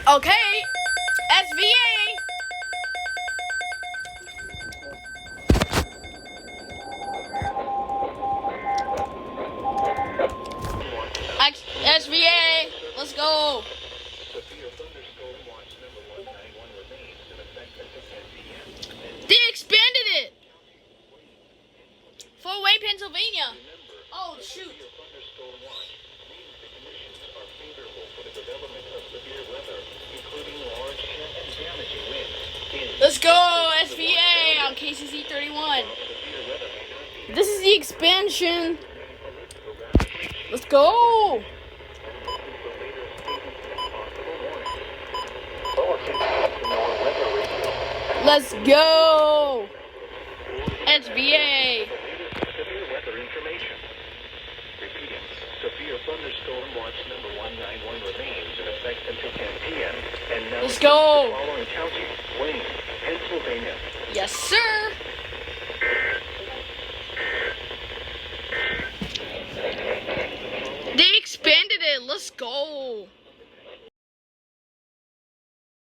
Okay, SVA. SVA, let's go. They expanded it. Fort Wayne, Pennsylvania. Oh, shoot. Let's go, SVA on KZZ31. This is the expansion. Let's go. Let's go. SVA. Severe weather information. Repeating, severe thunderstorm watch number 191 remains in effect until 10 p.m. And now let's go. Following county, Wayne, Pennsylvania. Yes, sir. They expanded it. Let's go.